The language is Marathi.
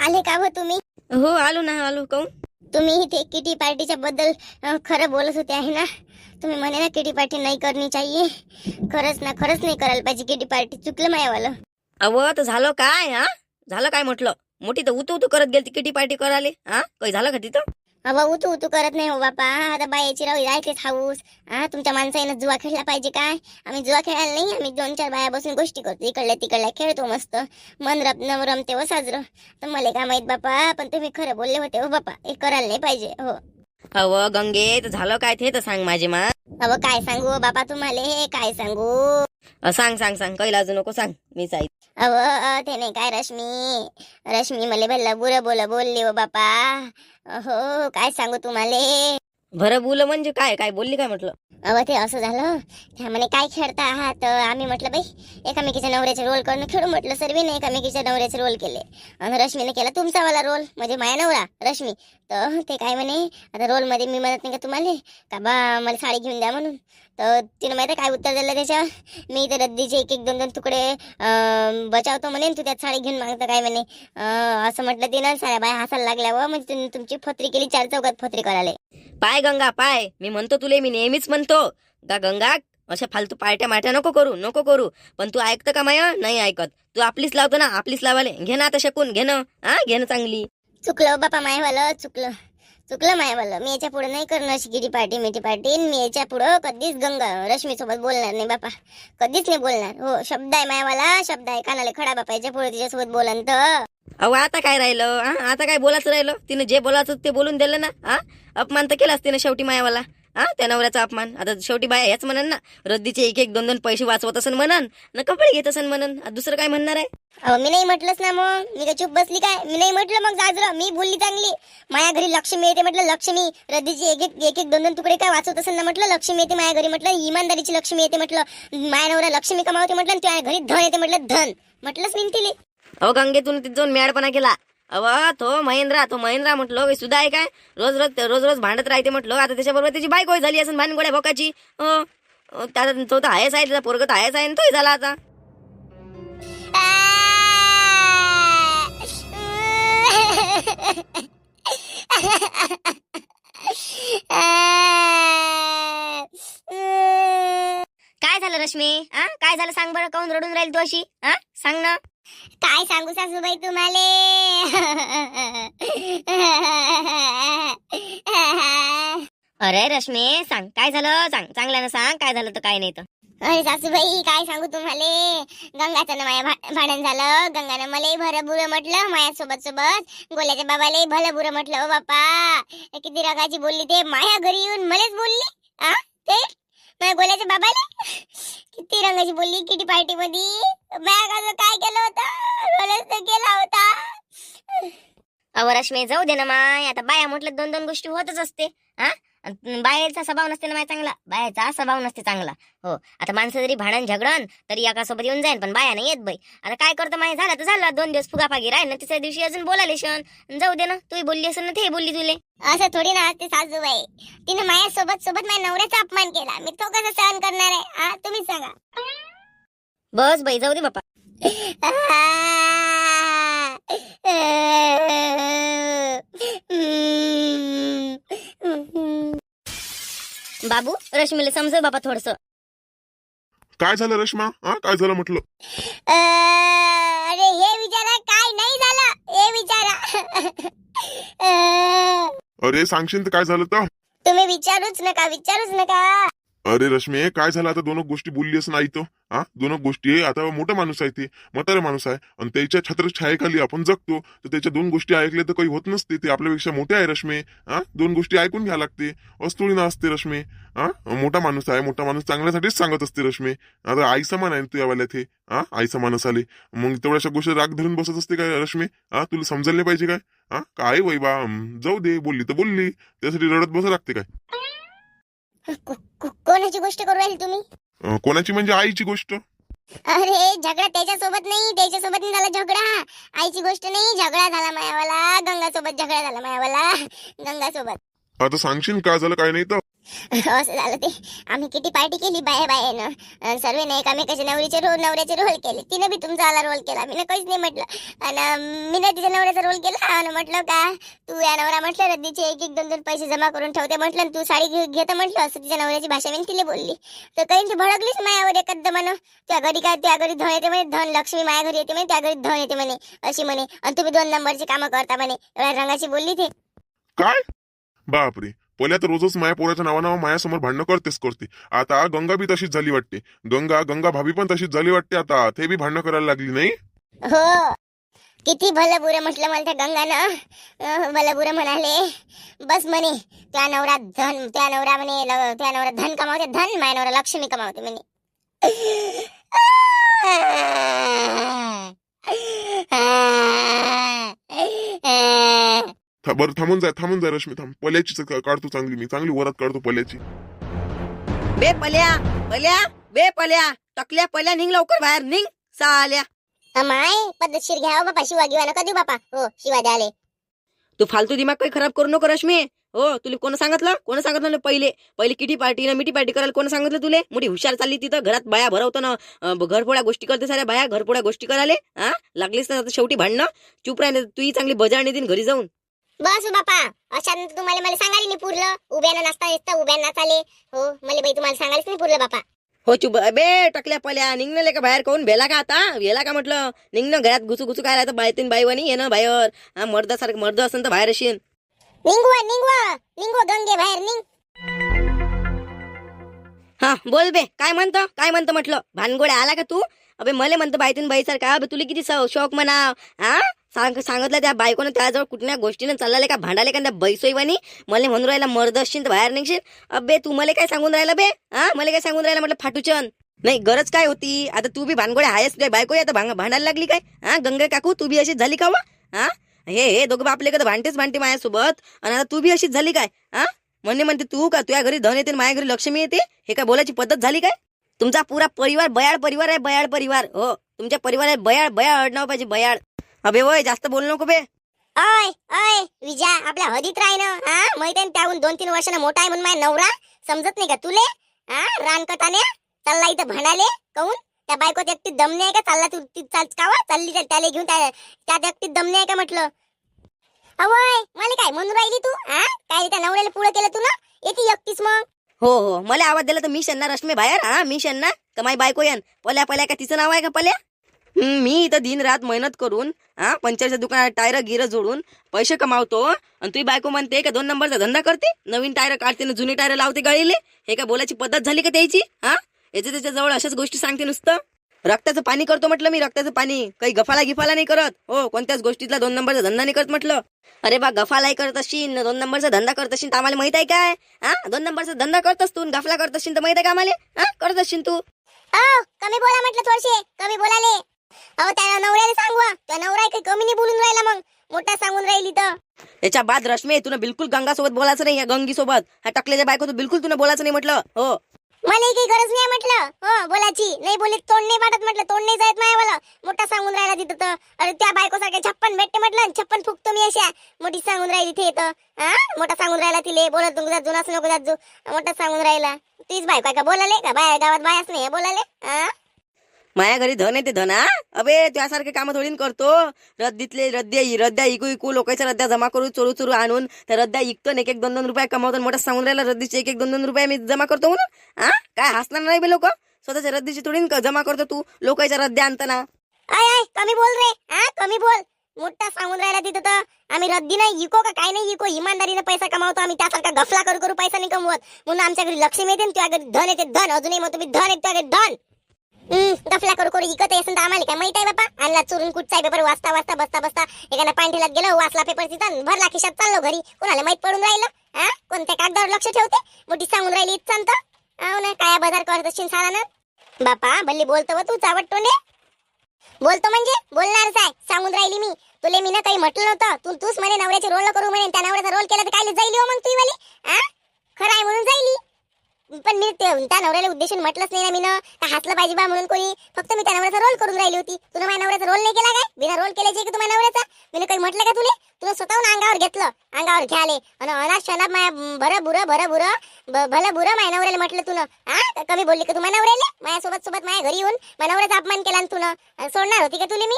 आले का हो तुम्ही? हो आलो ना, आलो. काऊन? तुम्ही इथे किटी पार्टीच्या बद्दल खरं बोलत होते आहे ना? तुम्ही म्हणे ना किटी पार्टी नाही करनी चाहिए. खरंच ना, खरंच नाही करायला पाहिजे किटी पार्टी. चुकलं मायावालं. अव तर झालं काय? हा झालं काय म्हटलं? मोठी तर उतू उतू करत गेली किटी पार्टी करायला. हा काही झालं का तिथं? अहो उतू उतू करत नाही हो बापा. आता बायाची राहू राहतेच हाऊस. तुमच्या माणसाईनं जुवा खेळला पाहिजे काय? आम्ही जुवा खेळायला नाही, आम्ही 2-4 बाया बसून गोष्टी करतो. इकडल्या तिकडल्या खेळतो मस्त. मन रमते व साजरं. तर मला काय माहित बापा, पण तुम्ही खरं बोलले होते हो बापा. हे करायला नाही पाहिजे. हो अव गंगे तर झालं काय ते तर सांग माझे मा. अहो काय सांगू बापा तुम्हाला, हे काय सांगू? सांग सांग सांग, काही लाजू नको, सांग. मी साई. अहो ते नाही काय रश्मी मला भल्ला बुरं बोलली हो बापा. हो काय सांगू तुम्हाला. भरं बोल म्हणजे काय? काय बोलली काय म्हटलं? अहो ते असं झालं, त्या म्हणे काय खेळता आहात? आम्ही म्हटलं बाई एकामेकीच्या नवऱ्याचे रोल करणं खेळू म्हटलं. सर्वीने एकामेकीच्या नवऱ्याचे रोल केले आणि रश्मीने केला तुमचा वाला रोल, म्हणजे माया नवरा रश्मी. तर ते काय म्हणे, आता रोल मध्ये मी म्हणत नाही का तुम्हाला का बा मला साडी घेऊन द्या म्हणून. तर तिने माहिती काय उत्तर दिलं त्याच्यावर? मी तर रद्दीचे 1-1, 2-2 तुकडे बचावतो म्हणे, तू त्यात साडी घेऊन मागतं काय म्हणे. असं म्हटलं तिनं. साऱ्या बाया हसायला लागल्या व, म्हणजे तुमची फत्री केली 4 चौकात फत्री करायला. पाय गंगा पाय, मी म्हणतो तुले, मी नेहमीच म्हणतो का गंगा अशा फालतू पार्ट्या नको करू. पण तू ऐकतं का माया? नाही ऐकत. तू आपलीच लावतो ना, आपलीच लावाले. घे ना आता शकून, घे ना. घे ना चांगली. चुकलं बापा मायवालं, चुकलं मायवालं. मी याच्या पुढे नाही करणार अशी किटी पार्टी मिठी पार्टी. मी याच्या पुढं कधीच गंगा रश्मी सोबत बोलणार नाही बापा. कधीच नाही बोलणार. हो शब्द आहे मायवाला, शब्द आहे. कानाला खडा बापा. याच्या पुढे तिच्यासोबत बोलन तर. अहो आता काय राहिलं? आता काय बोलायचं राहिलं? तिने जे बोलायचं ते बोलून दिलं ना. अपमान तर केलाच तिने शेवटी मायावाला. त्या नवऱ्याचा अपमान. आता शेवटी बाया हेच म्हणन ना, रद्दीचे 1-1, 2-2 पैसे वाचवत असन म्हणन ना, कपडे घेत असन म्हणन. दुसरं काय म्हणणार आहे? अहो मी नाही म्हटलंच ना, मग मी काय चुप बसली काय? मी नाही म्हटलं मग जाजरं. मी बोलली चांगली. माया घरी लक्ष्मी येते म्हटलं. लक्ष्मी रद्दीची 1-1, 2-2 तुकडे काय वाचवत असेल ना म्हटलं. लक्ष्मी येते माया घरी म्हटलं. इमानदारीची लक्ष्मी येते म्हटलं. माया नवरा लक्ष्मी कमावते म्हटलं. त्या घरी धन येते म्हटलं. धन म्हटलंच मी तिले. अहो गंगे तून तिथे जाऊन म्याडपणा केला. तो महेंद्रा म्हटलं सुद्धा आहे काय? रोज भांडत राहते म्हटलं. आता त्याच्याबरोबर त्याची बायको झाली असं भानगोड्या भोकाची. त्याचा तो तर आहेच आहे, त्याचा पोरग तर आहेच आहे, तोही झाला आता. काय झालं रश्मी? काय झालं सांग बरं. काऊन रडून राहील तू अशी? सांग ना. काय सांगू सासूबाई तुम्हाला. अरे रश्मी सांग काय झालं, सांग चांगल्यानं सांग काय झालं तर काय नाही तर. अरे सासूबाई काय सांगू तुम्हाला. गंगाचं ना माया भांडण झालं. गंगानं मलाही भरं बुरं म्हटलं माया सोबत. गोल्याच्या बाबालाही भलं बुरं म्हटलं. ओ बापा किती रगाची बोलली ते. माया घरी येऊन मलाच बोलली. ते माझ्या गोल्याच्या बाबाला किती रंगाची बोलली किटी पार्टी मध्ये. बॅग काय केलं होतं? केला होता. अव रश्मी जाऊ दे ना माय. आता बाया म्हटलं 2-2 गोष्टी होतच असते. बायाचा स्वभाव नसते ना माय चांगला. बायाचा स्वभाव नसते चांगला. हो आता माणसं जरी भांडण झगडण तरी एकासोबत येऊन जाईन, पण बाया नाही येत बाई. आता काय करतं माय, झालं तर झालं. 2 दिवस फुगाफागी राहील ना, तिसऱ्या दिवशी अजून बोलाले शन. जाऊ दे ना, तूही बोलली असेल ना, ते बोलली तुले. असं थोडी ना असते सासूबाई. तिने माझ्या सोबत माझ्या नवऱ्याचा अपमान केला. मी तो कसा सहन करणार आहे? तुम्ही सांगा. बस बाई जाऊ दे बापा. बाबू रश्मीला समजव बाबा थोडस. काय झालं रश्मा? काय झालं म्हटलं? अरे हे विचारा काय नाही झालं हे विचारा. अरे सांगशील तर काय झालं तर? तुम्ही विचारूच नका. अरे रश्मी काय झालं? आता 2 गोष्टी बोलली असं नाही तो. 2 गोष्टी. आता मोठा माणूस आहे, ते म्हातारा माणूस आहे आणि त्याच्या छत्रछायेखाली आपण जगतो. तर त्याच्या 2 गोष्टी ऐकल्या तर काही होत नसते. ते आपल्यापेक्षा मोठे आहे रश्मी. 2 गोष्टी ऐकून घ्या लागते. असतोळी ना असते रश्मी. मोठा माणूस आहे, मोठा माणूस चांगल्यासाठीच सांगत असते रश्मी. आता आई समान आहे तू यावाल्यात हे. आई समान असाले मग तेवढ्याशा गोष्टी राग धरून बसत असते काय रश्मी? तुला समजायला पाहिजे काय? काय वै बा, जाऊ दे. बोलली तर बोलली, त्यासाठी रडत बस लागते काय? कोणाची गोष्ट करू राहील तुम्ही? कोणाची म्हणजे आईची गोष्ट. अरे झगडा त्याच्यासोबत नाही झाला झगडा. आईची गोष्ट नाही. झगडा झाला मायावाला गंगासोबत. झगडा झाला मायावाला गंगासोबत. आता सांगशील काय झालं काय नाही तर? असं झालं ते. आम्ही किती पार्टी केली बायानं सर्वेने एकामेकाचे नवऱ्याचे रोल केले. तिने बी तुमचा आला रोल केला, मी काहीच नाही म्हटलं. आणि मी तिच्या नवऱ्याचा रोल केला आणि म्हटलं का तू या नवरा म्हटलं रद्दीचे एक एक दोन दोन पैसे जमा करून ठेवते म्हटलं, तू साडी घेतं म्हटलं. असं तिच्या नवऱ्याची भाषा मी तिला बोलली. तर काही ती भडकलीच मायावर एकदम. त्या घरी काय त्या घरी धन येते म्हणे, धन लक्ष्मी माया घरी येते म्हणे, त्या घरी धन येते म्हणे अशी म्हणे. आणि तुम्ही 2 नंबरची कामं करता म्हणे. एवढ्या रंगाची बोलली ते. काय बापरे, पहिल्या तर रोजच माया पोराच्या नावानं मायासमोर भांडणं करते. आता गंगा बी तशीच झाली वाटते. गंगा भाभी पण तशीच झाली वाटते. आता ते बी भांडणं करायला लागली नाही. हो, किती भलं बुरं म्हटलं मला त्या गंगानं. भलं बुरं म्हणाले. बस म्हणे त्या नवरा धन कमावते, धन माया नवरा लक्ष्मी कमावते म्हणे. बरं थांबून जाय रश्मी, थांब. पल्याची काढतो चांगली, मी चांगली वरात काढतो पल्याची. बे पल्या टकल्या पल्या निघ लवकर बाहेर निघ साल्या. माय पद्धतशीर घ्यावं बापा, शिवा घेवा नका देऊ बापा. हो, शिवा द्याले. तू फालतू दिमाग काही खराब करू नको रश्मी. हो, तुला कोण सांगितलं पहिले किती पार्टी ना मिठी पार्टी करायला कोण सांगितलं तुले? मोठी हुशार चालली तिथं, घरात बाया भरवतो ना, घरपोळ्या गोष्टी करते साऱ्या बाया, घरपोळ्या गोष्टी करायला. हा, लागलीस ना शेवटी भांडणं. चुप राह, तू चांगली बजावणी देईन घरी जाऊन. बस बापा, अशानं तुम्हाला मला सांगायला नाही पुरलं. उभ्यानं नाचता उभ्यानं नाचाले. हो, मला बाई तुम्हाला सांगायलाच नाही पुरलं बापा. हो चुप बे टकल्या पल्या निघणं का बाहेर कोण भेला का आता? भेला का म्हटलं? निघणं घरात घुसू काय राहतं बायतीन बाईवानी येणं बाहेर. हा, मर्दासारखं मर्द असेल तर बाहेर असेल. निंगवा गंगे बाहेर निंग. हा बोल बे, काय म्हणतो म्हटलं? भानगोड्या आला का तू? अबे मले म्हणतो बायतीन बाईसारखा. अबे तुला किती शौक म्हणा. हा, सांगितलं त्या बायकोनं त्याजवळ कुठल्या गोष्टीनं चालले का भांडाले का त्या बैसोईवानी. मला म्हणून राहिला मर्द असशील तर बाहेर निघशील. अबे तू मला काय सांगून राहिला बे? हा, मला काय सांगून राहिला म्हटलं फाटूचन? नाही गरज काय होती? आता तू बी भानगोड्या आहेस काय? बायको आता भांडायला लागली काय? हा गंगा काकू, तू बी अशीच झाली का वा? हा, हे दोघं बापले का भांडते माझ्यासोबत, आणि आता तू बी अशीच झाली काय? हा, म्हणते तू का तुझ्या घरी धन येते माझ्या घरी लक्ष्मी येते? हे काय बोलायची पद्धत झाली काय? तुमचा पुरा परिवार बयाळ परिवार आहे, बयाळ परिवार. हो, तुमच्या परिवारात बयाळ अडनाव पाहिजे, बयाळ. अबे वय जास्त बोलू नको बे. ओय विजा, आपल्या हदीत राही ना. हा, माहिती आहे त्याहून 2-3 वर्षांना मोठा आहे म्हणून माझा नवरा. समजत नाही का तुले? हा, रानकटाने चालला इथं भांडाले. कहून त्या बायकोत एकटी दम नाही का? चालला तू चालली त्याला घेऊन त्यात एकटी दम नाही का म्हटलं? अवय मला काय म्हणून राहिली तू? हा, काय त्या नवऱ्याला पुढं केलं तू ना? येते एकटीच मग. हो, मला आवाज दिला तर मी शेणणार रश्मी बाहेर. हा, मी शेणणार का माझी बायको येन? पल्या का तिचं नाव आहे का पल्या? मी इथं दिन रात मेहनत करून पंचरच्या दुकानात टायर गिर जोडून पैसे कमावतो, आणि तुझी बायको म्हणते का 2 नंबरचा धंदा करते, नवीन टायर काढते ना जुनी टायर लावते गाडीले. हे का बोलायची पद्धत झाली का त्याची? हा, त्याच्या जवळ अशाच गोष्टी सांगते नुसतं. रक्ताचं पाणी करतो म्हटलं मी, रक्ताचं पाणी. काही गफाला नाही करत. हो, कोणत्याच गोष्टीतला 2 नंबरचा धंदा नाही करत म्हटलं. अरे बा, गफालाही करत असशील, 2 नंबरचा धंदा करत असशील तर आम्हाला माहित आहे काय? हा, 2 नंबरचा धंदा करत असतो, गफला करत असशील तर माहित आहे का आम्हाला? हा, करत असशील तू. कमी बोला म्हटलं, थोडसे कमी बोलाले. अहो, त्या नवऱ्याला सांगवा, त्या नवरा काही कमी नाही बोलून राहिला, मग मोठा सांगून राहिली तर. याच्या बाद रश्मी तुला बिलकुल गंगासोबत बोलायचं नाही, या गंगीसोबत. ह्या टकल्याच्या बायको बिलकुल तुला बोलायचं नाही म्हटलं. हो, मला काही गरज नाही म्हटलं. हो, बोलायची नाही, बोलली तोंड नाही वाटत म्हटलं, तोंड नाही जायत मायावाला. मोठा सांगून राहिला तिथं तर. अरे त्या बायको सारख्या 56 भेटते म्हटलं, 56 फुकतो मी अशा. मोठी सांगून राहिली ते तर. हा, मोठा सांगून राहिला तिले, बोलत नको जात जुनाच नको जात जो. मोठा सांगून राहिला. तीच बायको का बोलाले का? बाया गावात बायाच नाही बोलाले. हा, माया घरी धन येते धन. अबे त्यासारखे काम थोडी करतो. रद्द्या इकू लोकांच्या रद्द्या जमा करू चोरू आणून त्या रद्द्या इकतो, 1-1, 2-2 रुपये कमावतो. मोठा सांगून राहिला रद्दीचे 1-1, 2-2 रुपये मी जमा करतो म्हणून. हा, काय हसणार नाही बे लोक? स्वतःच्या रद्दीची थोडी जमा करतो तू, लोकांच्या रद्द्या आणताना. आय कमी बोल रे. हा, कमी बोल. मोठा सांगून राहिला तिथं तर. आम्ही रद्दी नाही इको का काय नाही इको, इमानदारीने पैसा कमावतो आम्ही. त्यासारखा गफला करू पैसा नाही कमवत. म्हणून आमच्या घरी लक्ष्मी येते, तुझ्या घरी धन येते, धन. अजूनही मग तुम्ही धन येते, तुझ्या घरी धन. गफला करू इकत असेल तर आम्हाला काय माहित आहे बापा? आणला चोरून कुठचा पेपर वाचता बसता एखादा पांठीलात गेलो, वाचला पेपर तिथं, भरला खिशात, चाललो घरी. कोणाला माहित पडून राहिलं? हा, कोणत्या कागदावर लक्ष ठेवते? मोठी सांगून राहिली इच्छांत. हो ना, काय बाजार करत असशील सारा ना बापा. भल्ली बोलतो व तू चावट तोंडे. बोलतो म्हणजे बोलणारच आहे. सांगून राहिली मी तुले, मी ना काही म्हटलं नव्हतं. तूच म्हणे नवऱ्याचे रोल करू म्हणे, त्या नवऱ्याचा रोल केला तर काय जाईल हो मग तू वाली? हा, खरं आहे म्हणून जाईली. पण मी त्या नवऱ्याला उद्देशून म्हटलंच नाही ना मी ना, हसलं पाहिजे बा म्हणून कोणी. फक्त मी त्या नवऱ्याचा रोल करून राहिली होती. तुला माझ्या नवऱ्याचा रोल नाही केला काय? बिना रोल केल्याची की तुम्हाला नवऱ्याचा? मी काही म्हटलं का तुला तुला स्वतःहून अंगावर घेतलं, अंगावर घ्याले आणि अनाथ शनाप माया भलं बुरं माया नवऱ्याला म्हटलं तुनं. हा कमी बोलली का तू माया नवऱ्याला? माझ्यासोबत माझ्या घरी येऊन माझ्या नवऱ्याचा अपमान केला ना तुनं. आणि सोडणार होती का तुला मी?